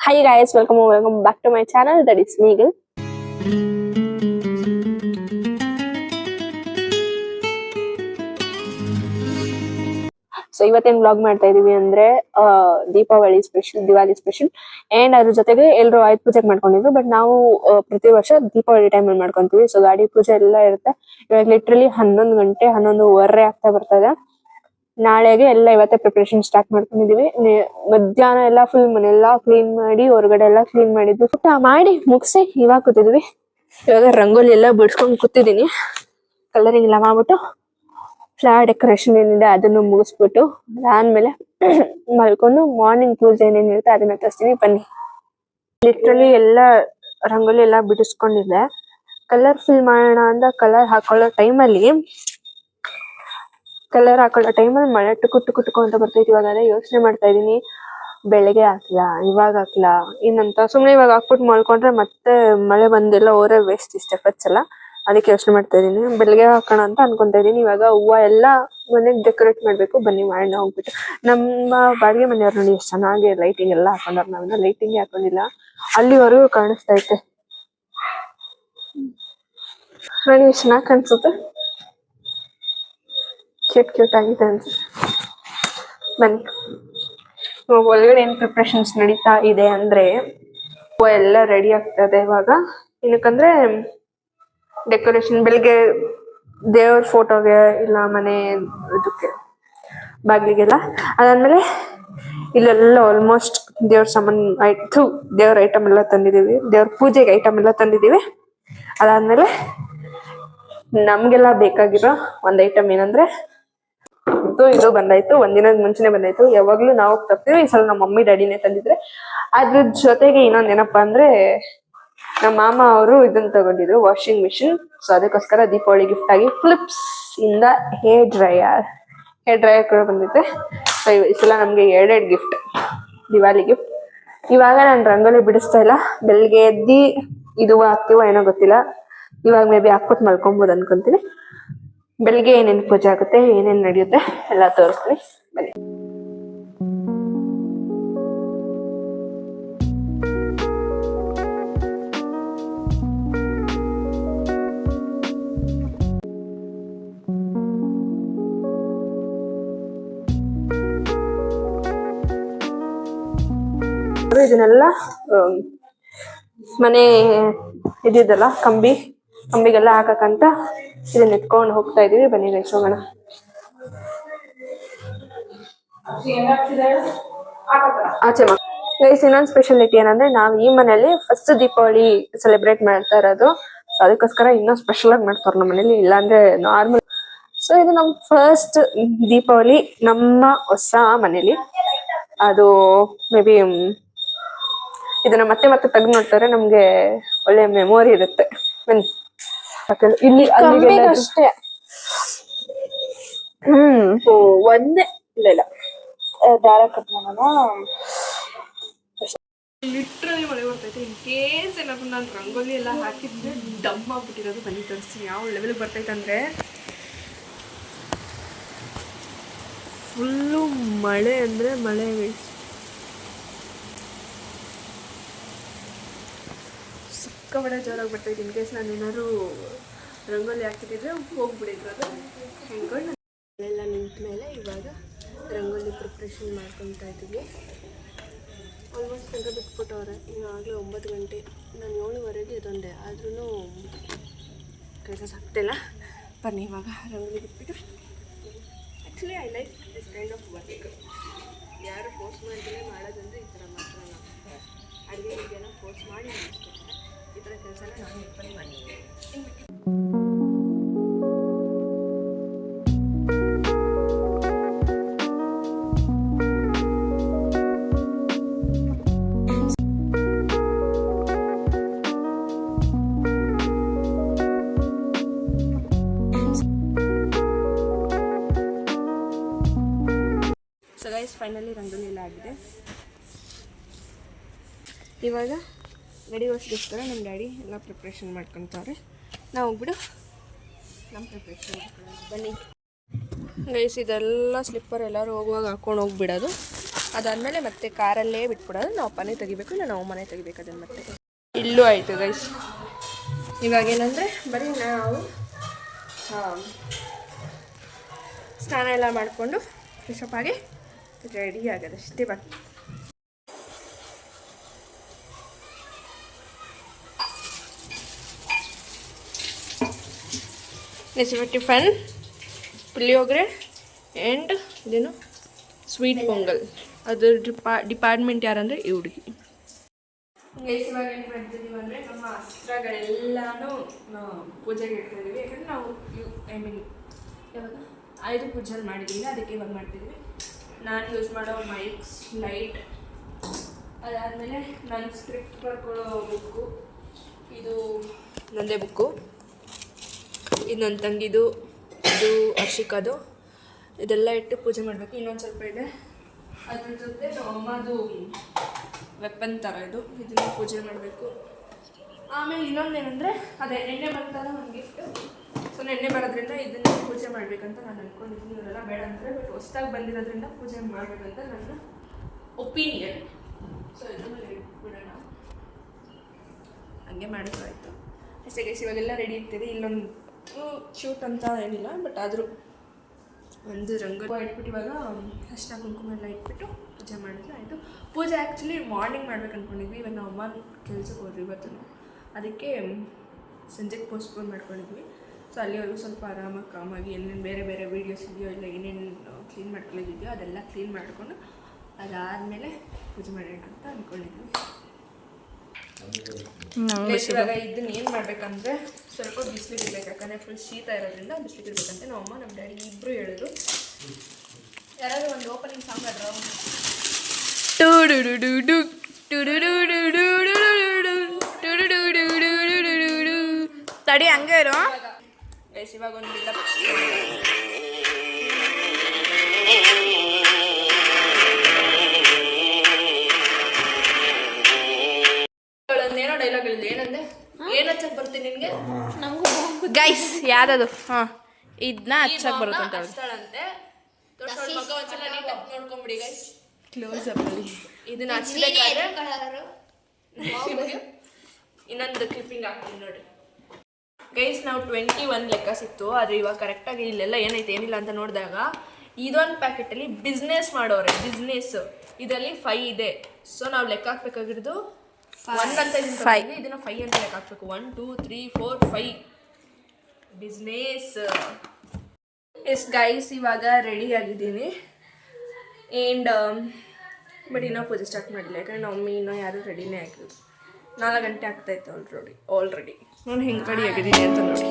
Hi guys, welcome back to my channel, that is Meagle. So ಇವತ್ತೇನ್ vlog ಮಾಡ್ತಾ ಇದೀವಿ ಅಂದ್ರೆ Deepavali special, Diwali special and ಅದ್ರ ಜೊತೆಗೆ ಎಲ್ಲರೂ ಆಯುಧ ಪೂಜೆ ಮಾಡ್ಕೊಂಡಿದ್ರು. ಬಟ್ ನಾವು ಪ್ರತಿ ವರ್ಷ ದೀಪಾವಳಿ ಟೈಮ್ ಅಲ್ಲಿ ಮಾಡ್ಕೊಂತೀವಿ. ಸೊ ಗಾಡಿ ಪೂಜೆ ಎಲ್ಲ ಇರುತ್ತೆ. ಇವಾಗ ಲಿಟ್ರಲಿ 11 ಗಂಟೆ 11:15 ಆಗ್ತಾ ಬರ್ತದೆ. ನಾಳೆಗೆ ಎಲ್ಲ ಇವತ್ತೇ ಪ್ರಿಪರೇಷನ್ ಸ್ಟಾರ್ಟ್ ಮಾಡ್ಕೊಂಡಿದೀವಿ. ಮಧ್ಯಾಹ್ನ ಎಲ್ಲ ಫುಲ್ ಮನೆಯೆಲ್ಲ ಕ್ಲೀನ್ ಮಾಡಿ, ಹೊರಗಡೆ ಎಲ್ಲ ಕ್ಲೀನ್ ಮಾಡಿದ್ವಿ. ಊಟ ಮಾಡಿ ಮುಗಿಸಿ ಇವಾಗ ಕೂತಿದ್ವಿ. ಇವಾಗ ರಂಗೋಲಿ ಎಲ್ಲ ಬಿಡ್ಸ್ಕೊಂಡ್ ಕೂತಿದೀನಿ. ಕಲರಿಂಗ್ ಎಲ್ಲ ಮಾಡ್ಬಿಟ್ಟು ಫ್ಲವರ್ ಡೆಕೋರೇಷನ್ ಏನಿದೆ ಅದನ್ನು ಮುಗಿಸ್ಬಿಟ್ಟು ಅದಾದ್ಮೇಲೆ ಮಲ್ಕೊಂಡು ಮಾರ್ನಿಂಗ್ ಪೂಜೆ ಏನೇನಿರುತ್ತೆ ಅದನ್ನ ತರಿಸ್ತೀನಿ. ಬನ್ನಿ. ಲಿಟ್ರಲಿ ಎಲ್ಲ ರಂಗೋಲಿ ಎಲ್ಲ ಬಿಡಿಸ್ಕೊಂಡಿದ್ದೆ. ಕಲರ್ ಫಿಲ್ ಮಾಡೋಣ ಅಂತ ಕಲರ್ ಹಾಕೊಳ್ಳೋ ಟೈಮಲ್ಲಿ ಮಳೆ ಟುಕು ಅಂತ ಬರ್ತೈತಿ. ಇವಾಗ ಅದೇ ಯೋಚನೆ ಮಾಡ್ತಾ ಇದೀನಿ, ಬೆಳಗ್ಗೆ ಹಾಕ್ಲಾ ಇವಾಗ ಹಾಕ್ಲಾ ಇನ್ನಂತ. ಸುಮ್ನೆ ಇವಾಗ ಹಾಕ್ಬಿಟ್ಟು ಮಲ್ಕೊಂಡ್ರೆ ಮತ್ತೆ ಮಳೆ ಬಂದೆಲ್ಲ ಓರೇ ವೇಸ್ಟ್ ಇಷ್ಟ ಎಫರ್ಟ್ಸ್ ಎಲ್ಲ. ಅದಕ್ಕೆ ಯೋಚನೆ ಮಾಡ್ತಾ ಇದೀನಿ, ಬೆಳಗ್ಗೆ ಹಾಕೋಣ ಅಂತ ಅನ್ಕೊಂತಾ ಇದೀನಿ. ಇವಾಗ ಹೂವ ಎಲ್ಲ ಮನೆಗ್ ಡೆಕೋರೇಟ್ ಮಾಡ್ಬೇಕು. ಬನ್ನಿ ಮಾಡೋಣ ಹೋಗ್ಬಿಟ್ಟು. ನಮ್ಮ ಬಾಡಿಗೆ ಮನೆಯವ್ರು ನೋಡಿ ಎಷ್ಟು ಚೆನ್ನಾಗಿ ಲೈಟಿಂಗ್ ಎಲ್ಲ ಹಾಕೊಂಡವ್ರು. ನಾವಿನ್ನ ಲೈಟಿಂಗ್ ಹಾಕೊಂಡಿಲ್ಲ. ಅಲ್ಲಿವರೆಗೂ ಕಾಣಿಸ್ತಾ ಐತೆ ನೋಡಿ, ಎಷ್ಟು ಚೆನ್ನಾಗಿ ಕಾಣಿಸುತ್ತೆ. ಕ್ಯೂಟ್ ಆಗಿದೆ ಅನ್ಸುತ್ತೆ. ಬನ್ನಿ. ಒಳಗಡೆ ಏನ್ ಪ್ರಿಪ್ರೇಷನ್ಸ್ ನಡೀತಾ ಇದೆ ಅಂದ್ರೆ ಹೂವ ಎಲ್ಲ ರೆಡಿ ಆಗ್ತದೆ ಇವಾಗ. ಏನಕ್ಕಂದ್ರೆ ಡೆಕೋರೇಷನ್ ಬೆಳಿಗ್ಗೆ ದೇವ್ರ ಫೋಟೋಗೆ ಇಲ್ಲ ಮನೆ ಇದಕ್ಕೆ ಬಾಗ್ಲಿಗೆಲ್ಲ. ಅದಾದ್ಮೇಲೆ ಇಲ್ಲೆಲ್ಲ ಆಲ್ಮೋಸ್ಟ್ ದೇವ್ರ ಸಾಮಾನ್ ದೇವ್ರ ಐಟಮ್ ಎಲ್ಲ ತಂದಿದೀವಿ. ದೇವ್ರ ಪೂಜೆಗೆ ಐಟಮ್ ಎಲ್ಲ ತಂದಿದೀವಿ. ಅದಾದ್ಮೇಲೆ ನಮ್ಗೆಲ್ಲ ಬೇಕಾಗಿರೋ ಒಂದ್ ಐಟಮ್ ಏನಂದ್ರೆ ಇದು ಬಂದಾಯ್ತು. ಒಂದಿನದ ಮುಂಚೆನೆ ಬಂದಾಯ್ತು. ಯಾವಾಗ್ಲೂ ನಾವು ತರ್ತೀವಿ. ಈ ಸಲ ನಮ್ಮ ಮಮ್ಮಿ ಡ್ಯಾಡಿನೇ ತಂದಿದ್ರೆ. ಅದ್ರ ಜೊತೆಗೆ ಇನ್ನೊಂದ್ ಏನಪ್ಪಾ ಅಂದ್ರೆ ನಮ್ಮ ಮಾಮ ಅವರು ಇದನ್ನ ತಗೊಂಡಿದ್ರು, ವಾಷಿಂಗ್ ಮಿಷಿನ್. ಸೊ ಅದಕ್ಕೋಸ್ಕರ ದೀಪಾವಳಿ ಗಿಫ್ಟ್ ಆಗಿ ಫಿಲಿಪ್ಸ್ ಇಂದ ಹೇರ್ ಡ್ರೈಯರ್ ಕೂಡ ಬಂದಿದೆ. ಸೊ ಈ ಸಲ ನಮ್ಗೆ 2 ಗಿಫ್ಟ್, ದಿವಾಲಿ ಗಿಫ್ಟ್. ಇವಾಗ ನಾನು ರಂಗೋಲಿ ಬಿಡಿಸ್ತಾ ಇಲ್ಲ. ಬೆಳಿಗ್ಗೆ ಎದ್ದಿ ಇದು ಹಾಕ್ತಿವೋ ಏನೋ ಗೊತ್ತಿಲ್ಲ. ಇವಾಗ ಮೇ ಬಿ ಹಾಕ್ಬಿಟ್ಟು ಮಲ್ಕೊಬಹುದು ಅನ್ಕೊಂತೀನಿ. ಬೆಳಿಗ್ಗೆ ಏನೇನ್ ಪೂಜೆ ಆಗುತ್ತೆ, ಏನೇನ್ ನಡೆಯುತ್ತೆ ಎಲ್ಲ ತೋರಿಸ್ತೀನಿ. ಬನ್ನಿ. ಇದನ್ನೆಲ್ಲ ಮನೆ ಇದಿದ್ದಲ್ಲ ಕಂಬಿಗೆಲ್ಲ ಹಾಕಕ್ಕಂತ ಇದನ್ನ ಎತ್ಕೊಂಡು ಹೋಗ್ತಾ ಇದೀವಿ. ಬನ್ನಿ ಗೈಸ್ ಹೋಗೋಣ. ಆಚೆ ಗೈಸ್ ಇನ್ನೊಂದು ಸ್ಪೆಷಾಲಿಟಿ ಏನಂದ್ರೆ ನಾವು ಈ ಮನೆಯಲ್ಲಿ ಫಸ್ಟ್ ದೀಪಾವಳಿ ಸೆಲೆಬ್ರೇಟ್ ಮಾಡ್ತಾ ಇರೋದು. ಅದಕ್ಕೋಸ್ಕರ ಇನ್ನೂ ಸ್ಪೆಷಲ್ ಆಗಿ ಮಾಡ್ತಾರೆ ನಮ್ಮ ಮನೇಲಿ, ಇಲ್ಲಾಂದ್ರೆ ನಾರ್ಮಲ್. ಸೊ ಇದು ನಮ್ ಫಸ್ಟ್ ದೀಪಾವಳಿ ನಮ್ಮ ಹೊಸ ಮನೇಲಿ. ಅದು ಮೇ ಬಿ ಇದನ್ನ ಮತ್ತೆ ತೆಗ್ದು ನೋಡ್ತಾರೆ, ನಮ್ಗೆ ಒಳ್ಳೆ ಮೆಮೊರಿ ಇರುತ್ತೆ. ಬನ್ನಿ. ಇಲ್ಲಿ ಅಷ್ಟೇ ಒಂದೇ ಇಲ್ಲ ದಾರ ಕಟ್ ಮಾಡೋಣ. ಲಿಟ್ರಲಿ ಮಳೆ ಬರ್ತೈತೆ. ಇನ್ ಕೇಸ್ ಏನಾದ್ರು ನಾನು ರಂಗೋಲಿ ಎಲ್ಲ ಹಾಕಿದ್ರೆ ಡಮ್ ಆಗ್ಬಿಟ್ಟಿರೋದು. ಬನ್ನಿ ತೋರಿಸ್ತೀನಿ ಯಾವ ಲೆವೆಲ್ಗೆ ಬರ್ತೈತೆ ಅಂದ್ರೆ ಫುಲ್ಲು ಮಳೆ ಅಂದ್ರೆ ಮಳೆ. ಸಿಕ್ಕಾಪಟ್ಟೆ ಜೋರಾಗಿ ಬರ್ತೈತೆ. ಇನ್ ಕೇಸ್ ನಾನು ಏನಾದ್ರು ರಂಗೋಲಿ ಹಾಕಿದ್ರೆ ಹೋಗ್ಬಿಡಿದ್ರು ಅದು ಹೆಂಕೊಂಡು. ಎಲ್ಲ ನಿಂತ ಮೇಲೆ ಇವಾಗ ರಂಗೋಲಿ ಪ್ರಿಪ್ರೇಷನ್ ಮಾಡ್ಕೊತಾ ಇದ್ದೀವಿ. ಆಲ್ಮೋಸ್ಟ್ ತನಕ ಬಿಟ್ಬಿಟ್ಟವ್ರೆ. ಈಗಾಗಲೇ 9 ಗಂಟೆ. ನಾನು 7:15 ಇದೊಂದೆ, ಆದ್ರೂ ಕೆಲಸ ಸಾಕ್ತಿಲ್ಲ. ಬನ್ನಿ ಇವಾಗ ರಂಗೋಲಿ ಬಿಟ್ಬಿಟ್ಟು. Actually I like this kind of work. ಯಾರು ಫೋರ್ಸ್ ಮಾಡಿದ್ರೆ ಮಾಡೋದಂದ್ರೆ ಈ ಥರ ಮಾತ್ರ. ಅಡುಗೆಗೆಲ್ಲ ಫೋರ್ಸ್ ಮಾಡಿ ಮಾಡಿಸ್ಕೊಡ್ತಾರೆ. ಈ ಥರ ಕೆಲಸನ ನಾನು ಇಟ್ಕೊಂಡು ಮಾಡ್ತೀನಿ. ಸೊ ಗೈಸ್ ಫೈನಲಿ ರಂಗೋಲಿ ಎಲ್ಲ ಆಗಿದೆ. ಇವಾಗ ನಡೆಯುವಷ್ಟಕ್ಕೋಸ್ಕರ ನಮ್ಮ ಡ್ಯಾಡಿ ಎಲ್ಲ ಪ್ರಿಪ್ರೇಷನ್ ಮಾಡ್ಕೊತಾರೆ. ನಾವು ಹೋಗ್ಬಿಡು ನಮ್ಮ ಪ್ರಿಪ್ರೇಷನ್ ಮಾಡ್ಕೊಳ್ಳೋಣ. ಬನ್ನಿ ಗೈಸ್. ಇದೆಲ್ಲ ಸ್ಲಿಪ್ಪರ್ ಎಲ್ಲರೂ ಹೋಗುವಾಗ ಹಾಕೊಂಡು ಹೋಗ್ಬಿಡೋದು. ಅದಾದಮೇಲೆ ಮತ್ತೆ ಕಾರಲ್ಲೇ ಬಿಟ್ಬಿಡೋದು. ನಾವು ಅಪ್ಪನೇ ತೆಗಿಬೇಕು, ಇಲ್ಲ ನಾವು ಮನೆ ತೆಗಿಬೇಕು ಅದನ್ನು. ಮತ್ತೆ ಇಲ್ಲೂ ಆಯಿತು ಗೈಸ್. ಇವಾಗೇನಂದರೆ ಬರೀ ನಾವು ಸ್ನಾನ ಎಲ್ಲ ಮಾಡಿಕೊಂಡು ಫ್ರೆಶಪ್ ಆಗಿ ರೆಡಿ ಆಗೋದಷ್ಟೇ ಬಾಕಿ. ರೆಸಿಪಿ ಟಿಫನ್ ಪುಳಿಯೋಗರೆ ಆ್ಯಂಡ್ ಇದೇನು ಸ್ವೀಟ್ ಪೊಂಗಲ್. ಅದ್ರ ಡಿಪಾರ್ಟ್ಮೆಂಟ್ ಯಾರಂದರೆ ಈ ಹುಡುಗಿ. ಇವಾಗ ಏನು ಮಾಡ್ತಿದ್ದೀವಿ ಅಂದರೆ ನಮ್ಮ ಅಸ್ತ್ರಗಳೆಲ್ಲನೂ ಪೂಜೆಗೆ ಇಡ್ತಾಯಿದ್ದೀವಿ. ಯಾಕಂದರೆ ನಾವು ಯಾವಾಗ ಆಯುಧ ಪೂಜೆ ಮಾಡಿದ್ದೀವಿ, ಅದಕ್ಕೆ ಇವಾಗ ಮಾಡ್ತಿದ್ದೀವಿ. ನಾನು ಯೂಸ್ ಮಾಡೋ ಮೈಕ್ಸ್ ಲೈಟ್, ಅದಾದಮೇಲೆ ನಾನು ಸ್ಕ್ರಿಪ್ಟ್ ಬರ್ಕೊಳ್ಳೋ ಬುಕ್ಕು, ಇದು ನನ್ನದೇ ಬುಕ್ಕು, ಇದು ನನ್ನ ತಂಗಿದು, ಇದು ಅರ್ಷಿಕಾದು, ಇದೆಲ್ಲ ಇಟ್ಟು ಪೂಜೆ ಮಾಡಬೇಕು. ಇನ್ನೊಂದು ಸ್ವಲ್ಪ ಇದೆ. ಅದ್ರ ಜೊತೆ ಅಮ್ಮದು ವೆಪನ್ ಥರ ಇದನ್ನು ಪೂಜೆ ಮಾಡಬೇಕು. ಆಮೇಲೆ ಇನ್ನೊಂದೇನೆಂದರೆ ಅದೇ ಎಣ್ಣೆ ಬರ್ತಲ್ಲ ಒಂದು ಗಿಫ್ಟು. ಸೊ ಎಣ್ಣೆ ಬರೋದ್ರಿಂದ ಇದನ್ನು ಪೂಜೆ ಮಾಡಬೇಕಂತ ನಾನು ಅಂದ್ಕೊಂಡಿದ್ದೀನಿ. ಇವರೆಲ್ಲ ಬೇಡ ಅಂತಾರೆ, ಬಟ್ ಹೊಸ್ದಾಗಿ ಬಂದಿರೋದ್ರಿಂದ ಪೂಜೆ ಮಾಡಬೇಕಂತ ನನ್ನ ಒಪಿನಿಯನ್. ಸೊ ಇದನ್ನು ಬಿಡೋಣ, ಹಂಗೆ ಮಾಡಿದ್ರು ಆಯಿತು. ಅಷ್ಟೇ ಗೈಸ್, ಇವಾಗೆಲ್ಲ ರೆಡಿ ಇರ್ತೀರಿ. ಇಲ್ಲೊಂದು ಶೂಟ್ ಅಂತ ಏನಿಲ್ಲ, ಬಟ್ ಆದರೂ ಒಂದು ರಂಗೋಲಿ ಇಟ್ಬಿಟ್ಟು ಇವಾಗ ಅರ್ಶಿನ ಕುಂಕುಮ ಎಲ್ಲ ಇಟ್ಬಿಟ್ಟು ಪೂಜೆ ಮಾಡಿದ್ರೆ ಆಯಿತು. ಪೂಜೆ ಆ್ಯಕ್ಚುಲಿ ಮಾರ್ನಿಂಗ್ ಮಾಡ್ಬೇಕು ಅಂದ್ಕೊಂಡಿದ್ವಿ. ಇವಾಗ ನಾವು ಅಮ್ಮ ಕೆಲ್ಸಕ್ಕೆ ಹೋದ್ರಿ ಇವತ್ತು, ಅದಕ್ಕೆ ಸಂಜೆಗೆ ಪೋಸ್ಟ್ಪೋನ್ ಮಾಡ್ಕೊಂಡಿದ್ವಿ. ಸೊ ಅಲ್ಲಿವರೆಗೂ ಸ್ವಲ್ಪ ಆರಾಮಾಗಿ ಕಾಮಾಗಿ ಏನೇನು ಬೇರೆ ಬೇರೆ ವೀಡಿಯೋಸ್ ಇದೆಯೋ ಇಲ್ಲ ಏನೇನು ಕ್ಲೀನ್ ಮಾಡ್ಕೊಳ್ಳೋದಿದೆಯೋ ಅದೆಲ್ಲ ಕ್ಲೀನ್ ಮಾಡಿಕೊಂಡು ಅದಾದಮೇಲೆ ಪೂಜೆ ಮಾಡೋಣ ಅಂತ ಅಂದ್ಕೊಂಡಿದ್ವಿ. ಇವಾಗ ಇದನ್ನ ಏನು ಮಾಡಬೇಕಂದ್ರೆ ಸ್ವಲ್ಪ ಬಿಸಿಲಿಗೆ ಇರಬೇಕು. ಯಾಕಂದರೆ ಫುಲ್ ಶೀತ ಇರೋದ್ರಿಂದ ಬಿಸಿಲಿಗೆ ಇರಬೇಕಂತ ನಮ್ಮ ಅಮ್ಮ ನಮ್ಮ ಡ್ಯಾಡಿ ಇಬ್ಬರು ಹೇಳಿದ್ರು. ಯಾರಾದರೂ ಒಂದು ಓಪನಿಂಗ್ ಸಾಂಗ್ ಆದ್ರು ತಡಿ ಹಂಗೆ ಇರು. ಇವಾಗ ಒಂದು ಏನೋ ಡೈಲಾಗ್ ಹೇಳಿದೆ. ಏನಂದೆ? ಏನು ಹಚ್ಚಕ್ಕೆ ಬರ್ತೀನಿ ನಿನಗೆ? ಗೈಸ್ ಯಾವ್ದದು? ಹಾಂ, ಇದನ್ನ ಹಚ್ಚಕ್ಕೆ ಬರುತ್ತೆ ಅಂತ ಹೇಳ್ತಾಳಂತೆ. ನೋಡ್ಕೊಂಬಿಡಿ ಗೈಸ್, ಕ್ಲೋಸ್ ಅಪ್ ಅಲ್ಲಿ ಇದನ್ನ ಹಚ್ಚಬೇಕಾದ್ರೆ ಇನ್ನೊಂದು ಕ್ಲಿಪ್ಪಿಂಗ್ ಹಾಕ್ತೀನಿ ನೋಡಿ ಗೈಸ್. ನಾವು 21 ಲೆಕ್ಕ ಸಿಕ್ತು, ಆದರೆ ಇವಾಗ ಕರೆಕ್ಟಾಗಿ ಇಲ್ಲೆಲ್ಲ ಏನೈತೆ ಏನಿಲ್ಲ ಅಂತ ನೋಡಿದಾಗ ಇದೊಂದು ಪ್ಯಾಕೆಟಲ್ಲಿ ಬಿಸ್ನೆಸ್ ಮಾಡೋರೆ, ಬಿಸ್ನೆಸ್ ಇದರಲ್ಲಿ 5 ಇದೆ. ಸೊ ನಾವು ಲೆಕ್ಕ ಹಾಕ್ಬೇಕಾಗಿರೋದು 1 ಅಂತ ಇದನ್ನು 5 ಅಂತ ಲೆಕ್ಕ ಹಾಕ್ಬೇಕು. 1 2 3 4 5 ಬಿಸ್ನೆಸ್. ಎಸ್ ಗೈಸ್, ಇವಾಗ ರೆಡಿ ಆಗಿದ್ದೀನಿ. ಆ್ಯಂಡ್ ಬಟ್ ಇನ್ನೂ ಪೂಜೆ ಸ್ಟಾರ್ಟ್ ಮಾಡಿಲ್ಲ, ಯಾಕಂದರೆ ನಮ್ಮ ಮಮ್ಮಿ ಇನ್ನೂ ಯಾರೂ ರೆಡಿನೇ ಆಗಿದ್ರು. 4 ಗಂಟೆ ಆಗ್ತಾಯಿತ್ತು ಆಲ್ರೆಡಿ. ನಾನು ಹೆಂಗೆ ರೆಡಿ ಆಗಿದ್ದೀನಿ ಅಂತ ನೋಡಿ.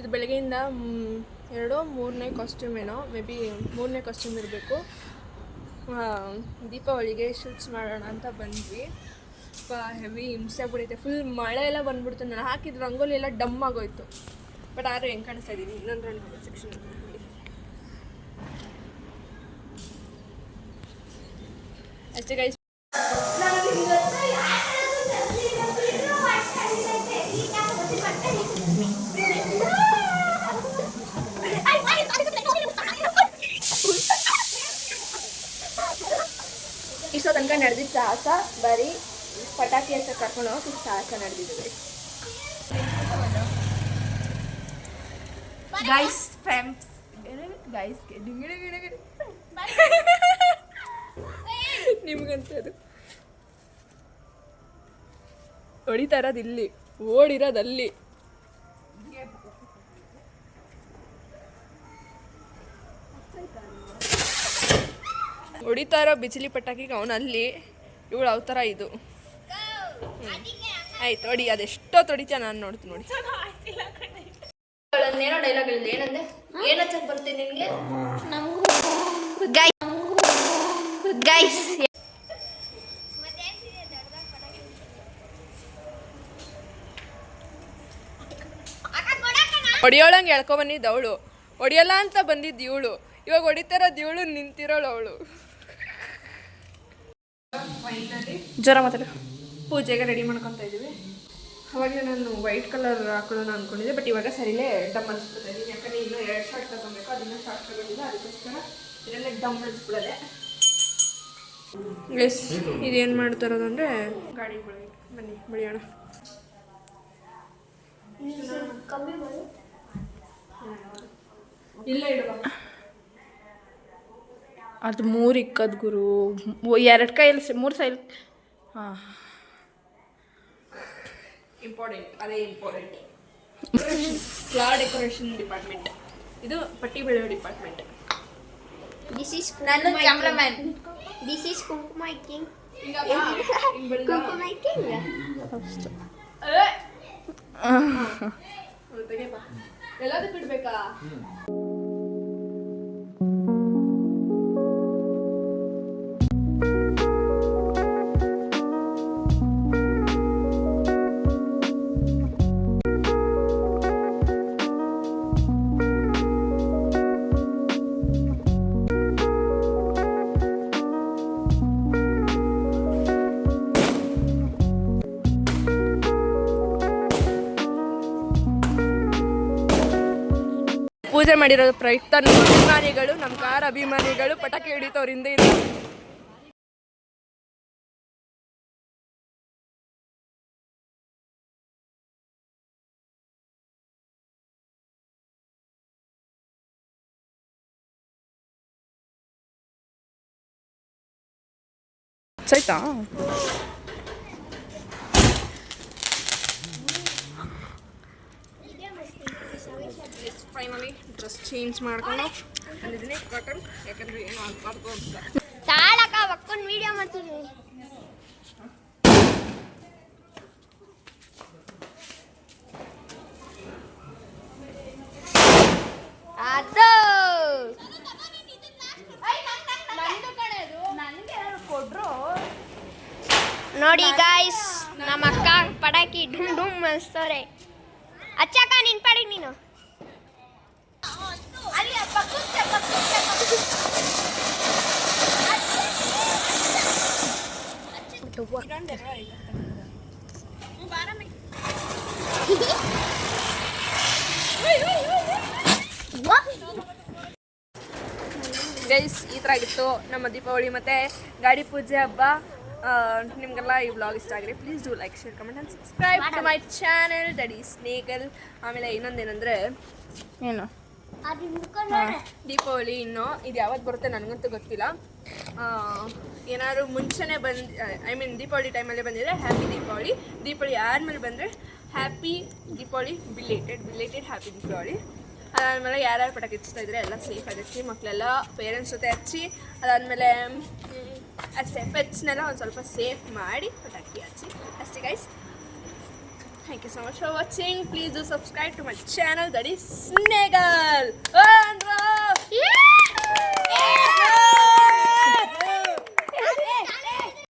ಇದು ಬೆಳಗ್ಗೆಯಿಂದ 2-3ನೇ ಕಾಸ್ಟ್ಯೂಮ್ ಏನೋ, ಮೇ ಬಿ 3ನೇ ಕಾಸ್ಟ್ಯೂಮ್ ಇರಬೇಕು. ದೀಪಾವಳಿಗೆ ಶೂಟ್ಸ್ ಮಾಡೋಣ ಅಂತ ಬಂದ್ವಿ. ಹೆವಿ ಹಿಂಸೆ ಆಗ್ಬಿಡೈತೆ. ಫುಲ್ ಮಳೆ ಎಲ್ಲ ಬಂದ್ಬಿಡ್ತು. ನಾನು ಹಾಕಿದ ರಂಗೋಲಿ ಎಲ್ಲ ಡಮ್ ಆಗೋಯ್ತು. ಬಟ್ ಆದರೂ ಹೆಂಗೆ ಕಾಣಿಸ್ತಾ ಇದ್ದೀನಿ ಇನ್ನೊಂದು ರಂಗೋಲಿ ಸೆಕ್ಷನ್ ಅಷ್ಟೇ ಗೈಸ್. ಇಷ್ಟೋ ತನಕ ನಡೆದಿದ್ದ ಸಾಹಸ ಬರೀ ಪಟಾಕಿ ಅಂತ ಕರ್ಕೊಂಡು ಹೋಗಿ ಸಾಹಸ ನಡೆದಿದ್ದು ಗೈಸ್. ನಿಮ್ಗಂತ ಅದು ಹೊಡಿತಾ ಇರೋದು ಇಲ್ಲಿ, ಓಡಿರೋದಲ್ಲಿ. ಹೊಡಿತಾ ಇರೋ ಬಿಸಿಲಿ ಪಟಾಕಿಗೆ ಅವನಲ್ಲಿ, ಇವಳು ಅವತರ ಇದು. ಆಯ್ತು ಹೊಡಿ, ಅದೆಷ್ಟೋ ಹೊಡಿತೀಯ ನಾನು ನೋಡ್ತೀನಿ ನೋಡಿ. ಏನೋ ಡೈಲಾಗ್ ಹೇಳಿದೆ. ಏನಂದೆ? ಏನು ಹಚ್ಚಕ್ಕೆ ಬರ್ತೀನಿ ನಿನಗೆ? ಗೈಸ್ ಹೊಡಿಯೋಳಂಗೆ ಹೇಳ್ಕೊಬಂದಿದ್ದು ಅವಳು, ಹೊಡಿಯೋಲ್ಲ ಅಂತ ಬಂದಿದ್ದು ಇವಳು. ಇವಾಗ ಹೊಡಿತಾರದು ಇವಳು, ನಿಂತಿರೋಳು ಅವಳು. ಜ್ವರ ಮಾತಾಡ. ಪೂಜೆಗೆ ರೆಡಿ ಮಾಡ್ಕೊತಾ ಇದ್ದೀವಿ. ಅವಾಗಲೇ ನಾನು ವೈಟ್ ಕಲರ್ ಹಾಕೊಳ್ಳೋಣ ಅಂದ್ಕೊಂಡಿದ್ದೆ, ಬಟ್ ಇವಾಗ ಸರಿಲೇ ಡಮ್ ಅನಿಸ್ಬಿಡ್ತಾ ಇದ್ದೀನಿ. ಯಾಕಂದರೆ ಇನ್ನೂ 2 ಶಾರ್ಟ್ ತಗೊಬೇಕು, ಅದನ್ನು ಶಾರ್ಟ್ ತಗೊಂಡಿಲ್ಲ, ಅದಕ್ಕೋಸ್ಕರ ಇದರಲ್ಲೇ ಡಮ್ ಅನಿಸ್ಬಿಡೋದೆ. ಎಸ್, ಇದೇನು ಮಾಡ್ತಾ ಇರೋದಂದರೆ ಗಾಡಿ ಬನ್ನಿ ಬೆಳೆಯೋಣ. ಇಲ್ಲ ಇಡುವ ಅದು 3 ಇಕ್ಕದ್ ಗುರು, 2 ಕೈಯಲ್ಲಿ 3 ಸೈಲ್. ಹಾಂ, ಇಂಪಾರ್ಟೆಂಟ್, ಅದೇ ಇಂಪಾರ್ಟೆಂಟ್. ಫ್ಲವರ್ ಡೆಕೋರೇಷನ್ ಡಿಪಾರ್ಟ್ಮೆಂಟ್, ಇದು ಪಟ್ಟಿ ಬೆಳೆಯೋ ಡಿಪಾರ್ಟ್ಮೆಂಟ್. This is ನಾನು ಕ್ಯಾಮ್ರಾಮನ್. This is ಕುಂಕುಮ king. ಕುಂಕುಮ king. ಎಲ್ಲದಕ್ಕೂ ಇಡ್ಬೇಕಾ? ಪೂಜೆ ಮಾಡಿರೋ ಪ್ರಯುಕ್ತ ನಮ್ಮ ಅಭಿಮಾನಿಗಳು, ನಮ್ಮ ಕಾರ್ ಅಭಿಮಾನಿಗಳು ಪಟಾಕಿ ಹಿಡಿತವ್ರ ಹಿಂದೆ ಇದೆ. ಆಯ್ತಾ? ಫೈನಲಿ ಡ್ರೆಸ್ ಚೇಂಜ್ ಮಾಡ್ಕೊಂಡು ಬಂದಿದ್ದೀನಿ ಕಾಟನ್, ಯಾಕಂದ್ರೆ ಏನು ಆಗಬಾರ್ದು ಅಂತ. ತಾಳಕ ಒಕ್ಕೊಂಡು ವಿಡಿಯೋ ಮಾಡ್ತಿದ್ದೀನಿ. ಅದು ನೋಡಿ ಗಾಯ್ಸ್, ನಮ್ಮ ಅಕ್ಕ ಪಟಾಕಿ ಡುಮ್ ಡುಮ್ ಅನ್ಸ್ತವ್ರೆ. ಅಚ್ಚಕ್ಕ ನಿನ್ ಪಡಿ ನೀನು ಗೈಸ್, ಈ ಥರ ಆಗಿತ್ತು ನಮ್ಮ ದೀಪಾವಳಿ ಮತ್ತು ಗಾಡಿ ಪೂಜೆ ಹಬ್ಬ. ನಿಮಗೆಲ್ಲ ಈ ವ್ಲಾಗ್ ಇಷ್ಟ ಆಗಿರಿ, please do like, share, comment and subscribe to my channel that is Snagel. ಆಮೇಲೆ ಇನ್ನೊಂದೇನೆಂದರೆ ಏನು, ದೀಪಾವಳಿ ಇನ್ನೂ ಇದು ಯಾವತ್ತು ಬರುತ್ತೆ ನನಗಂತೂ ಗೊತ್ತಿಲ್ಲ. ಏನಾದ್ರು ಮುಂಚೆನೇ ಐ ಮೀನ್ ದೀಪಾವಳಿ ಟೈಮಲ್ಲೇ ಬಂದಿದ್ರೆ ಹ್ಯಾಪಿ ದೀಪಾವಳಿ. ದೀಪಾವಳಿ ಆದಮೇಲೆ ಬಂದರೆ happy Deepavali belated happy Deepavali. ಅದಾದಮೇಲೆ ಯಾರ್ಯಾರು ಪಟಾಕಿ ಹಚ್ತಾ ಇದ್ರೆ ಎಲ್ಲ ಸೇಫಾಗಿ ಹಚ್ಚಿ, ಮಕ್ಕಳೆಲ್ಲ ಪೇರೆಂಟ್ಸ್ ಜೊತೆ ಹಚ್ಚಿ. ಅದಾದಮೇಲೆ ಅಷ್ಟೇ, ಪೆಟ್ಸ್ನೆಲ್ಲ ಒಂದು ಸ್ವಲ್ಪ ಸೇಫ್ ಮಾಡಿ ಪಟಾಕಿ ಹಚ್ಚಿ ಅಷ್ಟೇ guys. Thank you so much for watching. Please do subscribe to my channel that is Snegal.